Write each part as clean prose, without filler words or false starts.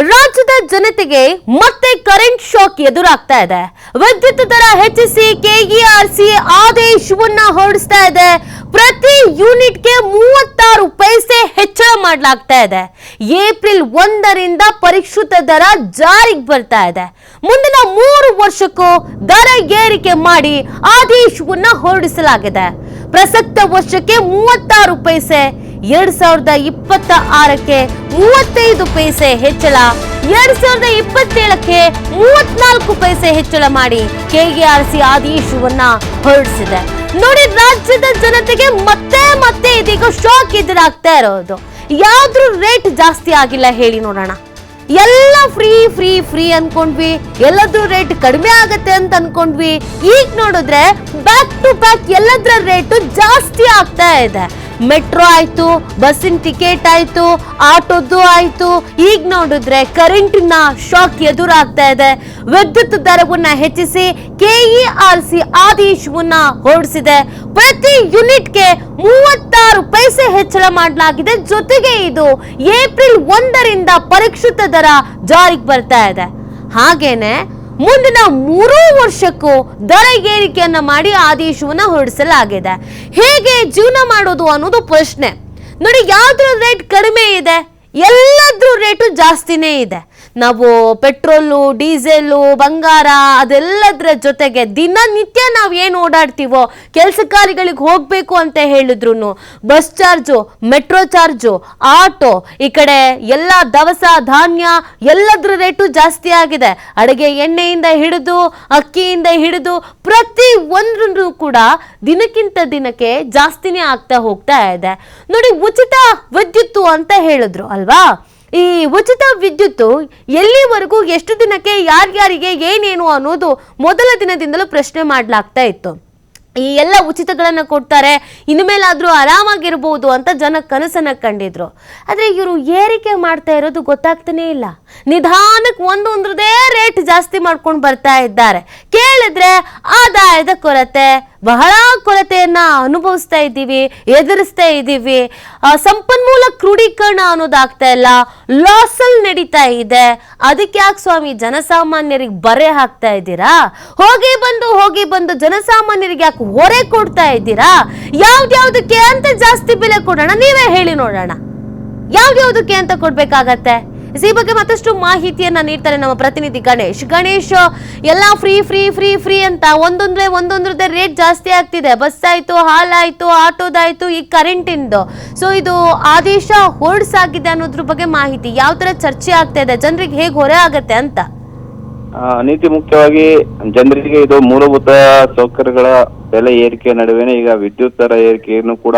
ರಾಜ್ಯದ ಜನತೆಗೆ ಮತ್ತೆ ಕರೆಂಟ್ ಶಾಕ್ ಎದುರಾಗ್ತಾ ಇದೆ. ವಿದ್ಯುತ್ ದರ ಹೆಚ್ಚಿಸಿ ಕೆಇಆರ್ಸಿ ಆದೇಶವನ್ನ ಹೊರಡಿಸ್ತಾ ಇದೆ. ಪ್ರತಿ ಯೂನಿಟ್ಗೆ 36 ಪೈಸೆ ಹೆಚ್ಚಳ ಮಾಡಲಾಗ್ತಾ ಇದೆ. ಏಪ್ರಿಲ್ 1ರಿಂದ ಪರಿಷ್ಕೃತ ದರ ಜಾರಿಗೆ ಬರ್ತಾ ಇದೆ. ಮುಂದಿನ 3 ವರ್ಷಕ್ಕೂ ದರ ಏರಿಕೆ ಮಾಡಿ ಆದೇಶವನ್ನ ಹೊರಡಿಸಲಾಗಿದೆ. ಪ್ರಸಕ್ತ ವರ್ಷಕ್ಕೆ 36 ಪೈಸೆ, 2026ಕ್ಕೆ 35 ಪೈಸೆ ಹೆಚ್ಚಳ, 2027ಕ್ಕೆ 34 ಪೈಸೆ ಹೆಚ್ಚಳ ಮಾಡಿ ಕೆಇಆರ್ಸಿ ಆದೇಶವನ್ನ ಹೊರಡಿಸಿದೆ. ನೋಡಿ, ರಾಜ್ಯದ ಜನತೆಗೆ ಮತ್ತೆ ಇದೀಗ ಶಾಕ್ ಎದುರಾಗ್ತಾ ಇರೋದು. ಯಾವ್ದು ರೇಟ್ ಜಾಸ್ತಿ ಆಗಿಲ್ಲ ಹೇಳಿ ನೋಡೋಣ. ಎಲ್ಲ ಫ್ರೀ ಅನ್ಕೊಂಡ್ವಿ, ಎಲ್ಲದ್ರ ರೇಟ್ ಕಡಿಮೆ ಆಗತ್ತೆ ಅಂತ ಅನ್ಕೊಂಡ್ವಿ. ಈಗ ನೋಡಿದ್ರೆ ಬ್ಯಾಕ್ ಟು ಬ್ಯಾಕ್ ಎಲ್ಲದ್ರ ರೇಟು ಜಾಸ್ತಿ ಆಗ್ತಾ ಇದೆ. ಮೆಟ್ರೋ ಆಯ್ತು, ಬಸ್ಸಿನ ಟಿಕೆಟ್ ಆಯ್ತು, ಆಟೋದು ಆಯ್ತು. ಈಗ ನೋಡಿದ್ರೆ ಕರೆಂಟಿನ ಶಾಕ್ ಎದುರಾಗ್ತಾ ಇದೆ. ವಿದ್ಯುತ್ ದರವನ್ನ ಹೆಚ್ಚಿಸಿ ಕೆಇಆರ್ಸಿ ಆದೇಶವನ್ನ ಹೊರಡಿಸಿದೆ. ಪ್ರತಿ ಯೂನಿಟ್ಗೆ 36 ಪೈಸೆ ಹೆಚ್ಚಳ ಮಾಡಲಾಗಿದೆ. ಜೊತೆಗೆ ಇದು ಏಪ್ರಿಲ್ 1ರಿಂದ ಪರಿಷ್ಕೃತ ದರ ಜಾರಿಗೆ ಬರ್ತಾ ಇದೆ. ಹಾಗೇನೆ ಮುಂದಿನ 3 ವರ್ಷಕ್ಕೂ ದರ ಏರಿಕೆಯನ್ನ ಮಾಡಿ ಆದೇಶವನ್ನ ಹೊರಡಿಸಲಾಗಿದೆ. ಹೇಗೆ ಜೀವನ ಮಾಡೋದು ಅನ್ನೋದು ಪ್ರಶ್ನೆ. ನೋಡಿ, ಯಾವ್ದ್ರ ರೇಟ್ ಕಡಿಮೆ ಇದೆ, ಎಲ್ಲದ್ರ ರೇಟು ಜಾಸ್ತಿನೇ ಇದೆ. ನಾವು ಪೆಟ್ರೋಲು, ಡೀಸೆಲು, ಬಂಗಾರ ಅದೆಲ್ಲದ್ರ ಜೊತೆಗೆ ದಿನನಿತ್ಯ ನಾವು ಏನು ಓಡಾಡ್ತೀವೋ, ಕೆಲಸ ಕಾರ್ಯಗಳಿಗೆ ಹೋಗ್ಬೇಕು ಅಂತ ಹೇಳಿದ್ರು bus charge, metro charge, auto, ಈ ಕಡೆ ಎಲ್ಲ ದವಸ ಧಾನ್ಯ ಎಲ್ಲದ್ರ ರೇಟು ಜಾಸ್ತಿ ಆಗಿದೆ. ಅಡುಗೆ ಎಣ್ಣೆಯಿಂದ ಹಿಡಿದು ಅಕ್ಕಿಯಿಂದ ಹಿಡಿದು ಪ್ರತಿ ಒಂದ್ರೂ ಕೂಡ ದಿನಕ್ಕಿಂತ ದಿನಕ್ಕೆ ಜಾಸ್ತಿನೇ ಆಗ್ತಾ ಹೋಗ್ತಾ ಇದೆ. ನೋಡಿ, ಉಚಿತ ವಿದ್ಯುತ್ತು ಅಂತ ಹೇಳಿದ್ರು ಅಲ್ವಾ? ಈ ಉಚಿತ ವಿದ್ಯುತ್ತು ಎಲ್ಲಿವರೆಗೂ, ಎಷ್ಟು ದಿನಕ್ಕೆ, ಯಾರ್ಯಾರಿಗೆ ಏನೇನು ಅನ್ನೋದು ಮೊದಲ ದಿನದಿಂದಲೂ ಪ್ರಶ್ನೆ ಮಾಡಲಾಗ್ತಾ ಇತ್ತು. ಈ ಎಲ್ಲ ಉಚಿತಗಳನ್ನ ಕೊಡ್ತಾರೆ, ಇನ್ಮೇಲಾದ್ರೂ ಆರಾಮಾಗಿರ್ಬೋದು ಅಂತ ಜನ ಕನಸನ್ನ ಕಂಡಿದ್ರು. ಆದ್ರೆ ಇವರು ಏರಿಕೆ ಮಾಡ್ತಾ ಇರೋದು ಗೊತ್ತಾಗ್ತಾನೆ ಇಲ್ಲ. ನಿಧಾನಕ್ಕೆ ಒಂದೊಂದ್ರದೇ ರೇಟ್ ಜಾಸ್ತಿ ಮಾಡ್ಕೊಂಡು ಬರ್ತಾ ಇದ್ದಾರೆ. ಕೇಳಿದ್ರೆ ಆದಾಯದ ಕೊರತೆ, ಬಹಳ ಕೊರತೆಯನ್ನ ಅನುಭವಿಸ್ತಾ ಇದ್ದೀವಿ, ಎದುರಿಸ್ತಾ ಇದ್ದೀವಿ. ಸಂಪನ್ಮೂಲ ಕ್ರೋಢೀಕರಣ ಅನ್ನೋದಾಗ್ತಾ ಇಲ್ಲ, ಲಾಸಲ್ ನಡೀತಾ ಇದೆ. ಅದಕ್ಕೆ ಯಾಕೆ ಸ್ವಾಮಿ ಜನಸಾಮಾನ್ಯರಿಗೆ ಬರೆ ಹಾಕ್ತಾ ಇದ್ದೀರಾ? ಹೋಗಿ ಬಂದು ಜನಸಾಮಾನ್ಯರಿಗೆ ಯಾಕೆ ಹೊರೆ ಕೊಡ್ತಾ ಇದ್ದೀರಾ? ಯಾವ್ದ್ಯಾವ್ದಕ್ಕೆ ಅಂತ ಜಾಸ್ತಿ ಬೆಲೆ ಕೊಡೋಣ, ನೀವೇ ಹೇಳಿ ನೋಡೋಣ. ಯಾವ್ದ್ಯಾವ್ದಕ್ಕೆ ಅಂತ ಕೊಡ್ಬೇಕಾಗತ್ತೆ? ಈ ಬಗ್ಗೆ ಮತ್ತಷ್ಟು ಮಾಹಿತಿಯನ್ನ ನೀಡ್ತಾರೆ ನಮ್ಮ ಪ್ರತಿನಿಧಿ ಗಣೇಶ್. ಎಲ್ಲ ಫ್ರೀ ಅಂತ ಒಂದೊಂದ್ರದೇ ರೇಟ್ ಜಾಸ್ತಿ ಆಗ್ತಿದೆ. ಬಸ್ ಆಯ್ತು, ಹಾಲ್ ಆಯ್ತು, ಆಟೋದಾಯ್ತು, ಈ ಕರೆಂಟ್ ಇಂದು. ಸೊ ಇದು ಆದೇಶ ಹೊರಡಿಸಾಗಿದೆ ಅನ್ನೋದ್ರ ಬಗ್ಗೆ ಮಾಹಿತಿ ಯಾವ ತರ ಚರ್ಚೆ ಆಗ್ತಾ ಇದೆ, ಜನರಿಗೆ ಹೇಗೆ ಹೊರೆ ಆಗತ್ತೆ ಅಂತ? ನೀತಿ ಮುಖ್ಯವಾಗಿ ಜನರಿಗೆ ಇದು ಮೂಲಭೂತ ಸೌಕರ್ಯಗಳ ಬೆಲೆ ಏರಿಕೆ ನಡುವೆನೇ ಈಗ ವಿದ್ಯುತ್ ದರ ಏರಿಕೆಯನ್ನು ಕೂಡ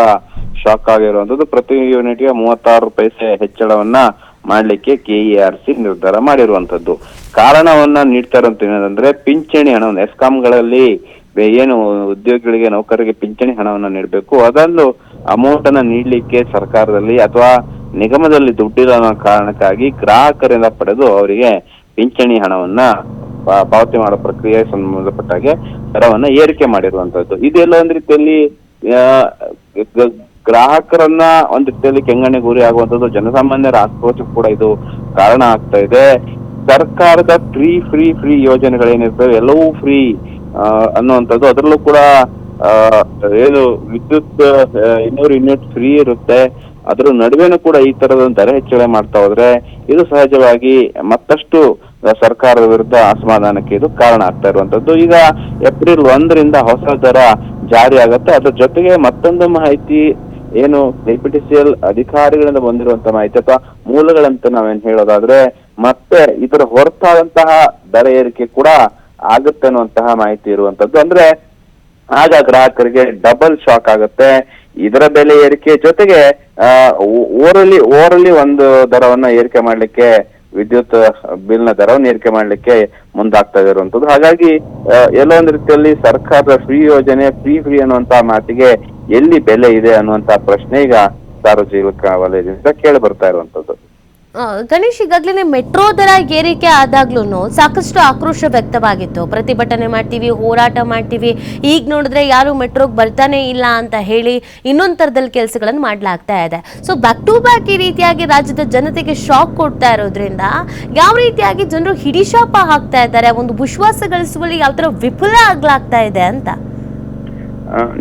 ಶಾಕ್ ಆಗಿರುವಂತದ್ದು. ಪ್ರತಿ ಯೂನಿಟ್ಗೆ 36 ಪೈಸೆ ಹೆಚ್ಚಳವನ್ನ ಮಾಡ್ಲಿಕ್ಕೆ ಕೆಇಆರ್ಸಿ ನಿರ್ಧಾರ ಮಾಡಿರುವಂತದ್ದು. ಕಾರಣವನ್ನ ನೀಡ್ತಾ ಇರುವಂತ ಏನಂದ್ರೆ, ಪಿಂಚಣಿ ಹಣವನ್ನು ಎಸ್ಕಾಂಗಳಲ್ಲಿ ಏನು ಉದ್ಯೋಗಿಗಳಿಗೆ, ನೌಕರರಿಗೆ ಪಿಂಚಣಿ ಹಣವನ್ನ ನೀಡಬೇಕು, ಅದನ್ನು ಅಮೌಂಟ್ ಅನ್ನ ನೀಡ್ಲಿಕ್ಕೆ ಸರ್ಕಾರದಲ್ಲಿ ಅಥವಾ ನಿಗಮದಲ್ಲಿ ದುಡ್ಡಿರೋ ಕಾರಣಕ್ಕಾಗಿ ಗ್ರಾಹಕರಿಂದ ಪಡೆದು ಅವರಿಗೆ ಪಿಂಚಣಿ ಹಣವನ್ನ ಪಾವತಿ ಮಾಡೋ ಪ್ರಕ್ರಿಯೆ ಸಂಬಂಧಪಟ್ಟಾಗೆ ದರವನ್ನ ಏರಿಕೆ ಮಾಡಿರುವಂತದ್ದು. ಇದೆಲ್ಲ ಒಂದ್ ರೀತಿಯಲ್ಲಿ ಗ್ರಾಹಕರನ್ನ ಒಂದ್ ರೀತಿಯಲ್ಲಿ ಕೆಂಗಣ್ಣೆ ಗುರಿ ಆಗುವಂತದ್ದು, ಜನಸಾಮಾನ್ಯರ ಆಕ್ರೋಶ ಕೂಡ ಇದು ಕಾರಣ ಆಗ್ತಾ ಇದೆ. ಸರ್ಕಾರದ ಫ್ರೀ ಯೋಜನೆಗಳೇನಿರ್ತವೆ ಎಲ್ಲವೂ ಫ್ರೀ ಅನ್ನುವಂಥದ್ದು. ಅದರಲ್ಲೂ ಕೂಡ ಏನು ವಿದ್ಯುತ್ 200 ಯೂನಿಟ್ ಫ್ರೀ ಇರುತ್ತೆ. ಅದ್ರ ನಡುವೆನೂ ಕೂಡ ಈ ತರದ ದರ ಹೆಚ್ಚಳ ಮಾಡ್ತಾ ಹೋದ್ರೆ ಇದು ಸಹಜವಾಗಿ ಮತ್ತಷ್ಟು ಸರ್ಕಾರದ ವಿರುದ್ಧ ಅಸಮಾಧಾನಕ್ಕೆ ಇದು ಕಾರಣ ಆಗ್ತಾ ಇರುವಂತದ್ದು. ಈಗ ಏಪ್ರಿಲ್ 1ರಿಂದ ಹೊಸ ದರ ಜಾರಿ ಆಗತ್ತೆ. ಅದ್ರ ಜೊತೆಗೆ ಮತ್ತೊಂದು ಮಾಹಿತಿ ಏನು ಕೆಪಿಟಿಸಿಎಲ್ ಅಧಿಕಾರಿಗಳಿಂದ ಬಂದಿರುವಂತಹ ಮಾಹಿತಿ ಅಥವಾ ಮೂಲಗಳಂತ ನಾವೇನ್ ಹೇಳೋದಾದ್ರೆ, ಮತ್ತೆ ಇದರ ಹೊರತಾದಂತಹ ದರ ಏರಿಕೆ ಕೂಡ ಆಗುತ್ತೆ ಅನ್ನುವಂತಹ ಮಾಹಿತಿ ಇರುವಂತದ್ದು. ಅಂದ್ರೆ ಆಗ ಗ್ರಾಹಕರಿಗೆ ಡಬಲ್ ಶಾಕ್ ಆಗುತ್ತೆ. ಇದರ ಬೆಲೆ ಏರಿಕೆ ಜೊತೆಗೆ ಓವರಲ್ಲಿ ಒಂದು ದರವನ್ನ ಏರಿಕೆ ಮಾಡ್ಲಿಕ್ಕೆ, ವಿದ್ಯುತ್ ಬಿಲ್ ನ ದರವನ್ನು ಏರಿಕೆ ಮಾಡ್ಲಿಕ್ಕೆ ಮುಂದಾಗ್ತಾ ಇರುವಂತದ್ದು. ಹಾಗಾಗಿ ಎಲ್ಲೋ ಒಂದು ರೀತಿಯಲ್ಲಿ ಸರ್ಕಾರದ ಫ್ರೀ ಯೋಜನೆ, ಫ್ರೀ ಅನ್ನುವಂತಹ ಮಾತಿಗೆ ಎಲ್ಲಿ ಬೆಲೆ ಇದೆ ಅನ್ನುವಂತಹ ಪ್ರಶ್ನೆ ಈಗ ಸಾರ್ವಜನಿಕ ವಲಯದಿಂದ ಕೇಳಿ ಬರ್ತಾ ಇರುವಂತದ್ದು. ಗಣೇಶ್, ಈಗಾಗಲೇ ಮೆಟ್ರೋ ದರ ಏರಿಕೆ ಆದಾಗ್ಲೂ ಸಾಕಷ್ಟು ಆಕ್ರೋಶ ವ್ಯಕ್ತವಾಗಿತ್ತು. ಪ್ರತಿಭಟನೆ ಮಾಡ್ತೀವಿ, ಹೋರಾಟ ಮಾಡ್ತೀವಿ, ಈಗ ನೋಡಿದ್ರೆ ಯಾರು ಮೆಟ್ರೋಗೆ ಬರ್ತಾನೆ ಇಲ್ಲ ಅಂತ ಹೇಳಿ ಇನ್ನೊಂದು ಥರದಲ್ಲಿ ಕೆಲಸಗಳನ್ನು ಮಾಡಲಾಗ್ತಾ ಇದೆ. ಸೊ ಬ್ಯಾಕ್ ಟು ಬ್ಯಾಕ್ ಈ ರೀತಿಯಾಗಿ ರಾಜ್ಯದ ಜನತೆಗೆ ಶಾಕ್ ಕೊಡ್ತಾ ಇರೋದ್ರಿಂದ ಯಾವ ರೀತಿಯಾಗಿ ಜನರು ಹಿಡಿಶಾಪ ಹಾಕ್ತಾ ಇದ್ದಾರೆ, ಒಂದು ವಿಶ್ವಾಸ ಗಳಿಸುವಲ್ಲಿ ಯಾವ ಥರ ವಿಫಲ ಆಗ್ಲಾಗ್ತಾ ಇದೆ ಅಂತ.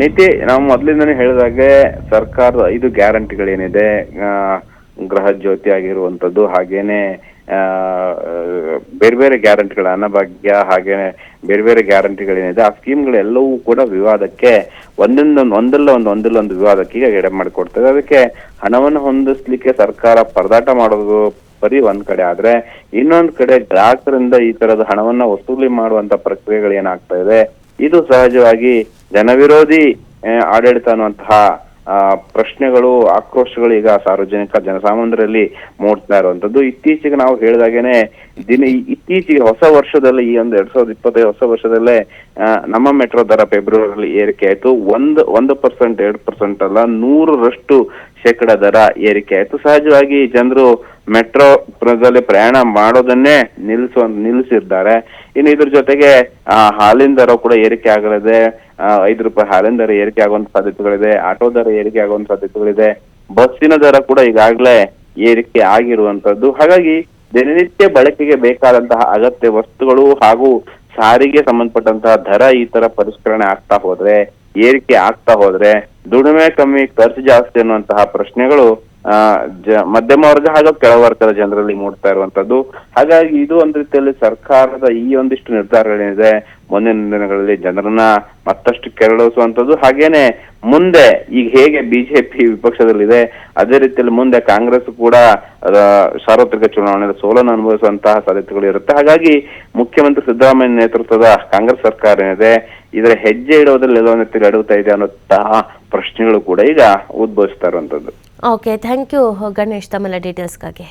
ನೀತಿ, ನಾವು ಮೊದಲಿಂದನೇ ಹೇಳಿದಾಗೆ ಸರ್ಕಾರದ 5 ಗ್ಯಾರಂಟಿಗಳೇನಿದೆ, ಗೃಹ ಜ್ಯೋತಿ ಆಗಿರುವಂತದ್ದು, ಹಾಗೇನೆ ಬೇರೆ ಬೇರೆ ಗ್ಯಾರಂಟಿಗಳ ಅನ್ನಭಾಗ್ಯ, ಹಾಗೇನೆ ಬೇರೆ ಬೇರೆ ಗ್ಯಾರಂಟಿಗಳೇನಿದೆ, ಆ ಸ್ಕೀಮ್ಗಳೆಲ್ಲವೂ ಕೂಡ ವಿವಾದಕ್ಕೆ ಒಂದಲ್ಲ ಒಂದು ವಿವಾದಕ್ಕೆ ಈಗ ಎಡೆ ಮಾಡಿಕೊಡ್ತದೆ. ಅದಕ್ಕೆ ಹಣವನ್ನು ಹೊಂದಿಸ್ಲಿಕ್ಕೆ ಸರ್ಕಾರ ಪರದಾಟ ಮಾಡೋದು ಬರೀ ಒಂದ್ ಕಡೆ ಆದ್ರೆ, ಇನ್ನೊಂದ್ ಕಡೆ ಗ್ರಾಹಕರಿಂದ ಈ ತರದ ಹಣವನ್ನ ವಸೂಲಿ ಮಾಡುವಂತ ಪ್ರಕ್ರಿಯೆಗಳು ಏನಾಗ್ತಾ ಇದೆ, ಇದು ಸಹಜವಾಗಿ ಜನವಿರೋಧಿ ಆಡಳಿತ ಅನ್ನುವಂತಹ ಪ್ರಶ್ನೆಗಳು, ಆಕ್ರೋಶಗಳು ಈಗ ಸಾರ್ವಜನಿಕ ಜನಸಾಮಾನ್ಯರಲ್ಲಿ ಮೂಡ್ತಾ ಇರುವಂತದ್ದು. ಇತ್ತೀಚೆಗೆ ನಾವು ಹೇಳಿದಾಗೇನೆ ಇತ್ತೀಚೆಗೆ ಹೊಸ ವರ್ಷದಲ್ಲಿ, ಈ ಒಂದು 2025 ಹೊಸ ವರ್ಷದಲ್ಲೇ ನಮ್ಮ ಮೆಟ್ರೋ ದರ ಫೆಬ್ರವರಿಯಲ್ಲಿ ಏರಿಕೆ ಆಯ್ತು. 1% 2% ಅಲ್ಲ, 100% ದರ ಏರಿಕೆ ಆಯ್ತು. ಸಹಜವಾಗಿ ಜನರು ಮೆಟ್ರೋದಲ್ಲಿ ಪ್ರಯಾಣ ಮಾಡೋದನ್ನೇ ನಿಲ್ಲಿಸಿದ್ದಾರೆ. ಇನ್ನು ಇದ್ರ ಜೊತೆಗೆ ಹಾಲಿನ ದರ ಕೂಡ ಏರಿಕೆ ಆಗಲಿದೆ. 5 ರೂಪಾಯಿ ಹಾಲಿನ ದರ ಏರಿಕೆ ಆಗುವಂತ ಸಾಧ್ಯತೆಗಳಿದೆ, ಆಟೋ ದರ ಏರಿಕೆ ಆಗುವಂತ ಸಾಧ್ಯತೆಗಳಿದೆ, ಬಸ್ಸಿನ ದರ ಕೂಡ ಈಗಾಗಲೇ ಏರಿಕೆ ಆಗಿರುವಂತದ್ದು. ಹಾಗಾಗಿ ದಿನನಿತ್ಯ ಬಳಕೆಗೆ ಬೇಕಾದಂತಹ ಅಗತ್ಯ ವಸ್ತುಗಳು ಹಾಗೂ ಸಾರಿಗೆ ಸಂಬಂಧಪಟ್ಟಂತಹ ದರ ಈ ತರ ಪರಿಷ್ಕರಣೆ ಆಗ್ತಾ ಹೋದ್ರೆ, ಏರಿಕೆ ಆಗ್ತಾ ಹೋದ್ರೆ ದುಡಿಮೆ ಕಮ್ಮಿ ಖರ್ಚು ಜಾಸ್ತಿ ಅನ್ನುವಂತಹ ಪ್ರಶ್ನೆಗಳು ಮಧ್ಯಮ ವರ್ಗ ಹಾಗೂ ಕೆಳವರ್ಗದ ಜನರಲ್ಲಿ ಮೂಡ್ತಾ ಇರುವಂತದ್ದು. ಹಾಗಾಗಿ ಇದು ಒಂದ್ ರೀತಿಯಲ್ಲಿ ಸರ್ಕಾರದ ಈ ಒಂದಿಷ್ಟು ನಿರ್ಧಾರಗಳೇನಿದೆ ಮುಂದಿನ ದಿನಗಳಲ್ಲಿ ಜನರನ್ನ ಮತ್ತಷ್ಟು ಕೆರಳಿಸುವಂತದ್ದು. ಹಾಗೇನೆ ಮುಂದೆ ಈಗ ಹೇಗೆ ಬಿಜೆಪಿ ವಿಪಕ್ಷದಲ್ಲಿದೆ, ಅದೇ ರೀತಿಯಲ್ಲಿ ಮುಂದೆ ಕಾಂಗ್ರೆಸ್ ಕೂಡ ಸಾರ್ವತ್ರಿಕ ಚುನಾವಣೆಯಲ್ಲಿ ಸೋಲನ್ನು ಅನುಭವಿಸುವಂತಹ ಸಾಧ್ಯತೆಗಳು ಇರುತ್ತೆ. ಹಾಗಾಗಿ ಮುಖ್ಯಮಂತ್ರಿ ಸಿದ್ದರಾಮಯ್ಯ ನೇತೃತ್ವದ ಕಾಂಗ್ರೆಸ್ ಸರ್ಕಾರ ಏನಿದೆ, ಇದರ ಹೆಜ್ಜೆ ಇಡುವುದರಲ್ಲಿ ಎಲ್ಲೋ ರೀತಿಯಲ್ಲಿ ಅಡುತ್ತಾ ಇದೆ ಅನ್ನುವಂತಹ ಪ್ರಶ್ನೆಗಳು ಕೂಡ ಈಗ ಉದ್ಭವಿಸ್ತಾ ಇರುವಂತದ್ದು. ಓಕೆ, ಥ್ಯಾಂಕ್ ಯು ಗಣೇಶ್ ತಮ್ಮೆಲ್ಲ ಡೀಟೇಲ್ಸ್ಗಾಗಿ.